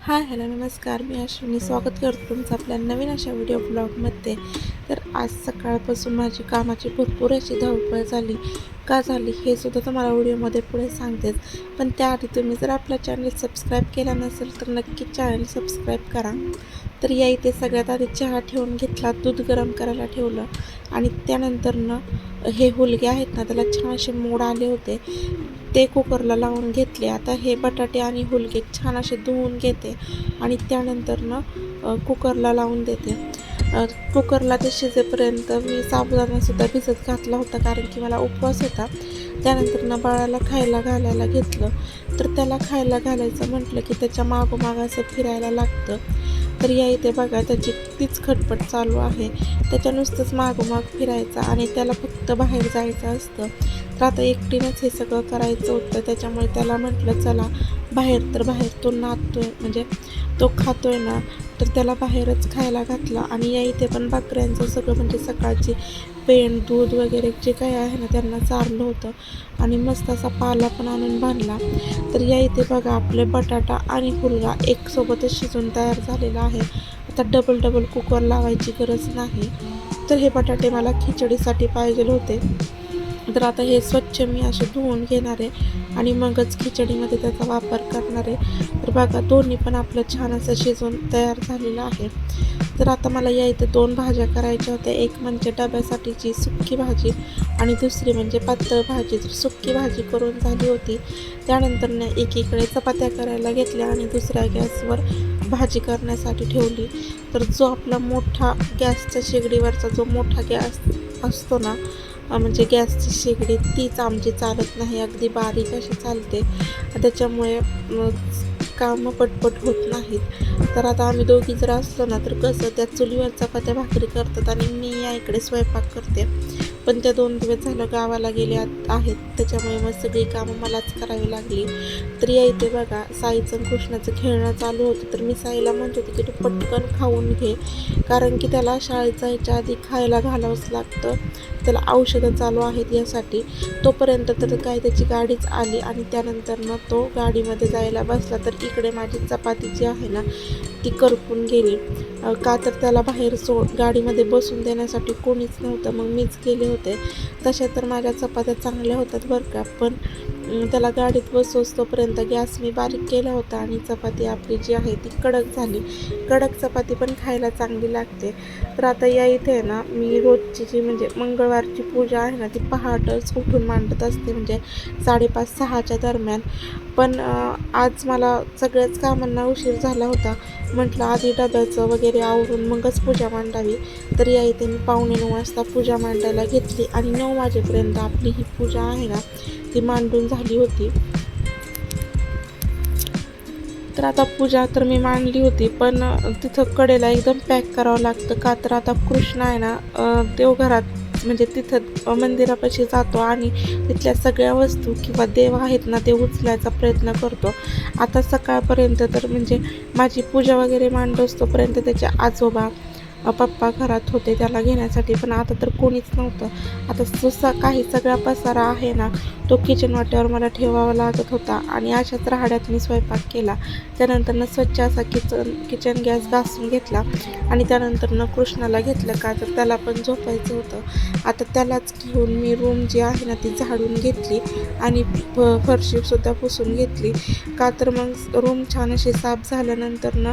Hi hello नमस्कार. मी अश्विनी स्वागत करतो तुमचं आपल्या नवीन अशा व्हिडिओ ब्लॉगमध्ये. तर आज सकाळपासून माझी कामाची भरपूर अशी धावपळ झाली. का झाली हे सुद्धा तुम्हाला व्हिडिओमध्ये पुढे सांगतेच. पण त्याआधी तुम्ही जर आपला चॅनल सबस्क्राईब केला नसेल तर नक्की चॅनल सबस्क्राईब करा. तर या इथे सगळ्यात आधी चहा ठेवून घेतला, दूध गरम करायला ठेवलं आणि त्यानंतर हे हुलगे आहेत ना त्याला छान असे मोड आले होते, ते कुकरला लावून घेतले. आता हे बटाटे आणि हुलगे छान असे धुवून घेते आणि त्यानंतर कुकरला लावून देते. कुकरला ते शिजेपर्यंत मी साबुदाणासुद्धा भिजत घातला होता, कारण की मला उपवास होता. त्यानंतर बाळाला खायला घालायला घेतलं. तर त्याला खायला घालायचं म्हटलं की त्याच्या मागोमाग असं फिरायला लागतं. तर या इथे बघा त्याची तीच खटपट चालू आहे. त्याच्या नुसतंच मागोमाग फिरायचा आणि त्याला फक्त बाहेर जायचं असतं. तर आता एकटीनंच हे सगळं करायचं होतं, त्याच्यामुळे त्याला म्हटलं चला बाहेर. तर बाहेर तो नाचतोय, म्हणजे तो खातोय ना, तर त्याला बाहेरच खायला घातला. आणि या इथे पण बकऱ्यांचं सगळं म्हणजे सकाळची पेंड दूध वगैरे जे काही आहे ना त्यांना चारलं होतं आणि मस्त असा पाला पण आणून बांधला. तर या इथे बघा आपले बटाटा आणि हुलगा एक सोबतच शिजून तयार झालेला आहे. आता डबल कुकर लावायची गरज नाही. तर हे बटाटे मला खिचडीसाठी पाहिजे होते. तर आता हे स्वच्छ मी असे धुवून घेणार आहे आणि मगच खिचडीमध्ये त्याचा वापर करणार आहे. तर बघा दोन्ही पण आपलं छान असं शिजून तयार झालेलं आहे. तर आता मला या इथे 2 भाज्या करायच्या होत्या. एक म्हणजे डब्यासाठीची सुक्की भाजी आणि दुसरी म्हणजे पातळ भाजी. तर सुक्की भाजी करून झाली होती. त्यानंतर एकीकडे चपात्या करायला घेतल्या आणि दुसऱ्या गॅसवर भाजी करण्यासाठी ठेवली. तर जो आपला मोठा गॅसच्या शेगडीवरचा जो मोठा गॅस असतो ना, म्हणजे गॅसची शेगडी तीच आमची चालत नाही, अगदी बारीक अशी चालते. त्याच्यामुळे कामं पटपट होत नाहीत. तर आता आम्ही दोघी जर असलो ना तर कसं त्या चुलीवर चपात्या भाकरी करतात आणि मी या इकडे स्वयंपाक करते. पण त्या 2 दिवस झालं गावाला गेले आहेत, त्याच्यामुळे मग सगळी कामं मलाच करावी लागली. तर या इथे बघा साईचं कृष्णाचं खेळणं चालू होतं. तर मी साईला म्हणत होते की तू पटकन खाऊन घे, कारण की त्याला शाळेत जायच्या आधी खायला घालावंच लागतं. त्याला औषधं चालू आहेत यासाठी. तोपर्यंत तर काय त्याची गाडीच आली आणि त्यानंतर तो गाडीमध्ये जायला बसला. तर इकडे माझी चपाती जी आहे ना ती करपून गेली. का तर त्याला बाहेर गाडीमध्ये बसून देण्यासाठी कोणीच नव्हतं, मग मीच गेले होते. तशा तर माझ्या चपात्या चांगल्या होतात बरं का, पण त्याला गाडीत बसवोस तोपर्यंत गॅस मी बारीक केला होता आणि चपाती आपली जी आहे ती कडक झाली. कडक चपाती पण खायला चांगली लागते. तर आता या इथे ना मी रोजची जी म्हणजे मंगळवारची पूजा आहे ना ती पहाटच उठून मांडत असते, म्हणजे 5:30-6च्या दरम्यान. पण आज मला सगळ्याच कामांना उशीर झाला होता. म्हटलं आधी डब्याचं वगैरे आवरून मगच पूजा मांडावी. तर या इथे मी 8:45 वाजता पूजा मांडायला घेतली आणि 9 वाजेपर्यंत आपली ही पूजा आहे ना ती मांडून झाली होती. तर आता पूजा तर मी मांडली होती, पण तिथं कडेला एकदम पॅक करावं लागतं. का तर आता कृष्ण आहे ना देवघरात म्हणजे तिथं मंदिरापाशी जातो आणि तिथल्या सगळ्या वस्तू किंवा देव आहेत ना ते उचलायचा प्रयत्न करतो. आता सकाळपर्यंत तर म्हणजे माझी पूजा वगैरे मांडोस तोपर्यंत त्याचे आजोबा पप्पा घरात होते त्याला घेण्यासाठी, पण आता तर कोणीच नव्हतं. आता काही सगळा पसारा आहे ना तो किचन वाट्यावर मला ठेवावा लागत होता आणि अशाच राहाड्यात मी स्वयंपाक केला. त्यानंतर स्वच्छ असा किचन गॅस घासून घेतला आणि त्यानंतर कृष्णाला घेतलं, का तर त्याला पण झोपायचं होतं. आता त्यालाच घेऊन मी रूम जी आहे ना ती झाडून घेतली आणि फरशीसुद्धा पुसून घेतली. का तर मग रूम छान अशी साफ झाल्यानंतर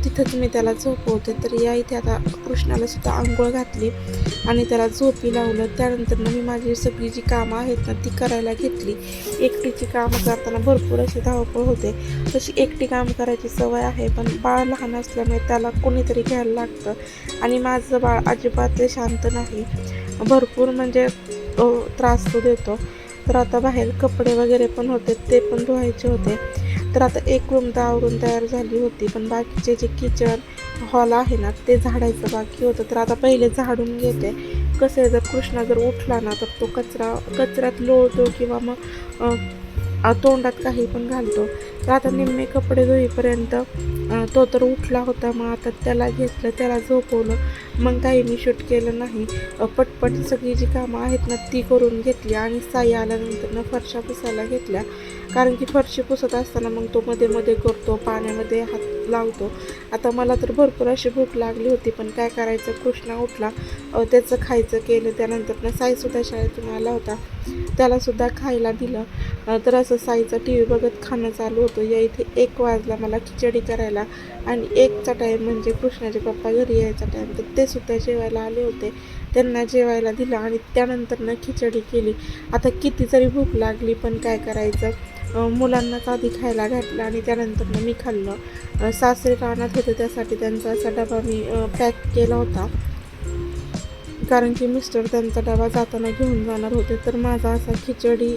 तिथंच मी त्याला झोपवते. तर या इथे आता कृष्णाला सुद्धा आंघोळ घातली आणि त्याला झोपी लावलं. त्यानंतर मी माझी सगळी जी कामं आहेत ना ती करायला घेतली. एकटीची कामं करताना भरपूर अशी धावपळ होते. तशी एकटी काम करायची सवय आहे, पण बाळ लहान असल्यामुळे त्याला कोणीतरी घ्यायला लागतं आणि माझं बाळ अजिबात शांत नाही, भरपूर म्हणजे त्रास तो देतो. तर आता बाहेर कपडे वगैरे पण होते, ते पण धुवायचे होते. तर आता एक रूम तर आवरून तयार झाली होती, पण बाकीचे जे किचन हॉल आहे ना ते झाडायचं बाकी होतं. तर आता पहिले झाडून घेते. कसं आहे, जर कृष्णा जर उठला ना तर तो कचऱ्यात लोळतो किंवा मग तोंडात काही पण घालतो. तर आता निम्मे कपडे धुईपर्यंत तो तर उठला होता. मग आता त्याला घेतलं, त्याला झोपवलं, मग काही मी शूट केलं नाही. पटपट सगळी जी कामं आहेत ना ती करून घेतली आणि साई आल्यानंतर फरशा पुसायला घेतल्या कारण की फरशी पुसत असताना मग तो मध्ये मध्ये करतो, पाण्यामध्ये हात लावतो. आता मला तर भरपूर अशी भूक लागली होती, पण काय करायचं, कृष्णा उठला, त्याचं खायचं केलं. त्यानंतर साईसुद्धा शाळेतून आला होता, त्यालासुद्धा खायला दिलं. तर असं साईचा टी व्ही बघत खाणं चालू होतं. या इथे 1 वाजला मला खिचडी करायला, आणि 1चा टाईम म्हणजे कृष्णाचे पप्पा घरी यायचा टाईम. तर ते सुद्धा जेवायला आले होते, त्यांना जेवायला दिलं आणि त्यानंतर खिचडी केली. आता किती जरी भूक लागली पण काय करायचं, मुलांनाच आधी खायला घातलं आणि त्यानंतर मी खाल्लं. सासरे रानात होते, त्यासाठी त्यांचा असा डबा मी पॅक केला होता, कारण की मिस्टर त्यांचा डबा जाताना घेऊन जाणार होते. तर माझा असा खिचडी,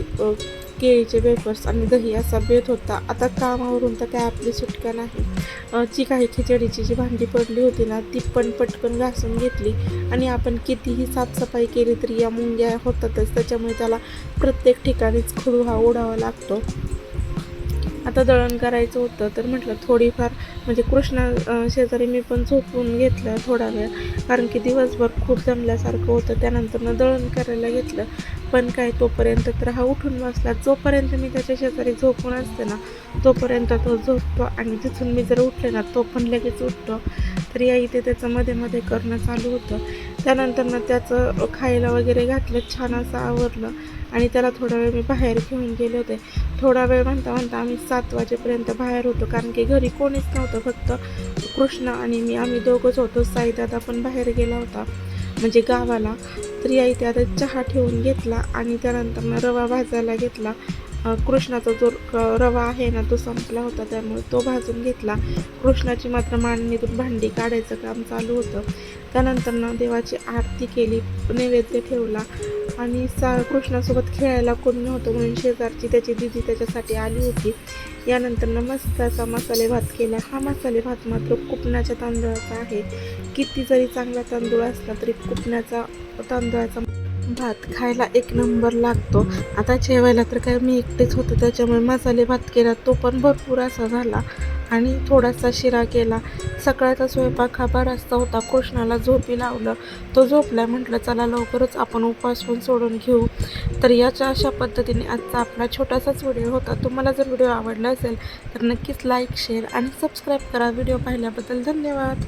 केळीचे वेफर्स आणि दही असा बेत होता. आता कामावरून तर काय आपली सुटका नाही. जी काही खिचडीची जी भांडी पडली होती ना, ती पण पटकन घासून घेतली. आणि आपण कितीही साफसफाई केली तरी या मुंग्या होतातच, त्याच्यामुळे त्याला प्रत्येक ठिकाणीच खडू हा ओढावा लागतो. आता दळण करायचं होतं, तर म्हटलं थोडीफार म्हणजे कृष्णा शेजारी मी पण झोपून घेतलं थोडा वेळ, कारण की दिवसभर खूप जमल्यासारखं होतं. त्यानंतर दळण करायला घेतलं, पण काय तोपर्यंत तर हा उठून बसला. जोपर्यंत मी त्याच्या शेजारी झोपून असते ना, तोपर्यंत तो झोपतो, आणि तिथून मी जर उठले ना, तो पण लगेच उठतो. तर या इथे त्याचं मध्ये मध्ये करणं चालू होतं. त्यानंतर त्याचं खायला वगैरे घातलं, छान असं आवरलं, आणि त्याला थोडा वेळ मी बाहेर घेऊन गेले होते. थोडा वेळ म्हणता म्हणता आम्ही 7 वाजेपर्यंत बाहेर होतो, कारण की घरी कोणीच नव्हतं, फक्त कृष्णा आणि मी, आम्ही दोघंच होतो. साईदादा पण बाहेर गेला होता, म्हणजे गावाला. तर या इथे आता चहा ठेवून घेतला, आणि त्यानंतर रवा भाजायला घेतला. कृष्णाचा जो रवा आहे ना, तो संपला होता, त्यामुळे तो भाजून घेतला. कृष्णाची मात्र मांडणीतून भांडी काढायचं काम चालू होतं. त्यानंतर देवाची आरती केली, नैवेद्य ठेवला, आणि कृष्णासोबत खेळायला कोणी नव्हतं, म्हणून शेजारची त्याची दिदी त्याच्यासाठी आली होती. यानंतर मस्त असा मसाले भात केला. हा मसाले भात मात्र कुपनाच्या तांदळाचा आहे. किती जरी चांगला तांदूळ असला तरी कुपनाचा तांदळाचा भात खायला 1 नंबर लागतो. आता जेवायला तर काय मी एकटेच होते, त्याच्यामुळे मसाले भात केला, तो पण भरपूर असा झाला, आणि थोडासा शिरा केला. सकाळचा स्वयंपाक हा बराचसा होता. कृष्णाला झोपी लावलं, तो झोपला. म्हटलं चला लवकरच आपण उपवास पण सोडून घेऊ. तर याच्या अशा पद्धतीने आजचा आपला छोटासाच व्हिडिओ होता. तुम्हाला जर व्हिडिओ आवडला असेल तर नक्कीच लाईक, शेअर आणि सबस्क्राईब करा. व्हिडिओ पाहिल्याबद्दल धन्यवाद.